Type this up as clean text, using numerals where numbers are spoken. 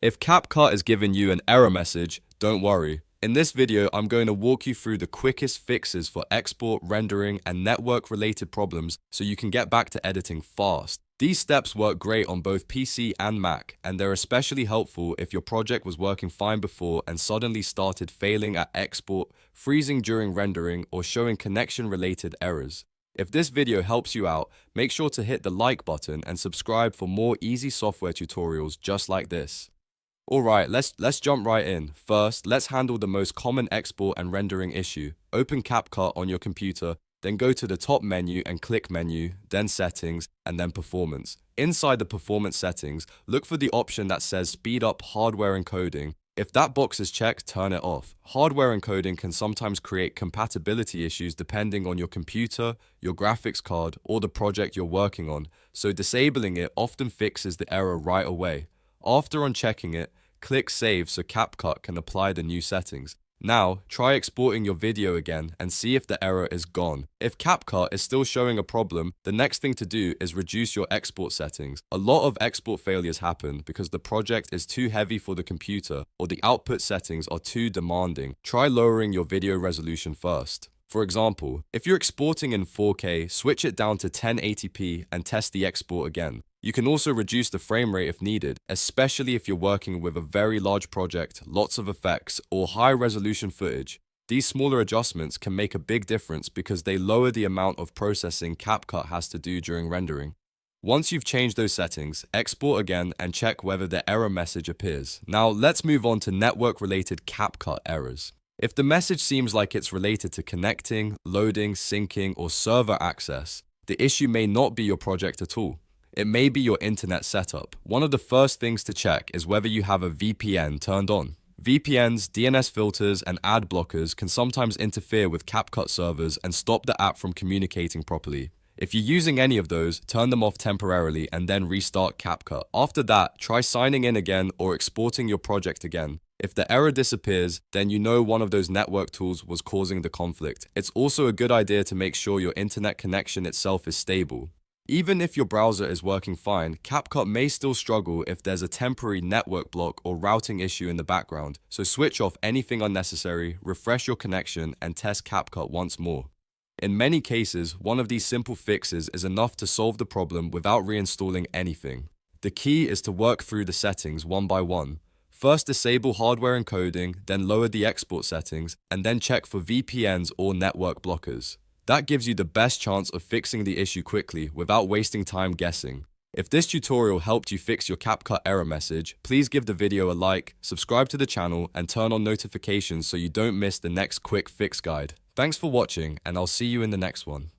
If Capcut is giving you an error message, don't worry. In this video, I'm going to walk you through the quickest fixes for export, rendering, and network-related problems so you can get back to editing fast. These steps work great on both PC and Mac, and they're especially helpful if your project was working fine before and suddenly started failing at export, freezing during rendering, or showing connection-related errors. If this video helps you out, make sure to hit the like button and subscribe for more easy software tutorials just like this. Alright, let's jump right in. First, let's handle the most common export and rendering issue. Open Capcut on your computer, then go to the top menu and click Menu, then Settings, and then Performance. Inside the Performance settings, look for the option that says Speed Up Hardware Encoding. If that box is checked, turn it off. Hardware encoding can sometimes create compatibility issues depending on your computer, your graphics card, or the project you're working on, so disabling it often fixes the error right away. After unchecking it, click Save so Capcut can apply the new settings. Now, try exporting your video again and see if the error is gone. If Capcut is still showing a problem, the next thing to do is reduce your export settings. A lot of export failures happen because the project is too heavy for the computer or the output settings are too demanding. Try lowering your video resolution first. For example, if you're exporting in 4K, switch it down to 1080p and test the export again. You can also reduce the frame rate if needed, especially if you're working with a very large project, lots of effects, or high-resolution footage. These smaller adjustments can make a big difference because they lower the amount of processing Capcut has to do during rendering. Once you've changed those settings, export again and check whether the error message appears. Now let's move on to network-related Capcut errors. If the message seems like it's related to connecting, loading, syncing, or server access, the issue may not be your project at all. It may be your internet setup. One of the first things to check is whether you have a VPN turned on. VPNs, DNS filters, and ad blockers can sometimes interfere with Capcut servers and stop the app from communicating properly. If you're using any of those, turn them off temporarily and then restart Capcut. After that, try signing in again or exporting your project again. If the error disappears, then you know one of those network tools was causing the conflict. It's also a good idea to make sure your internet connection itself is stable. Even if your browser is working fine, Capcut may still struggle if there's a temporary network block or routing issue in the background, so switch off anything unnecessary, refresh your connection, and test Capcut once more. In many cases, one of these simple fixes is enough to solve the problem without reinstalling anything. The key is to work through the settings one by one. First disable hardware encoding, then lower the export settings, and then check for VPNs or network blockers. That gives you the best chance of fixing the issue quickly without wasting time guessing. If this tutorial helped you fix your Capcut error message, please give the video a like, subscribe to the channel, and turn on notifications so you don't miss the next quick fix guide. Thanks for watching, and I'll see you in the next one.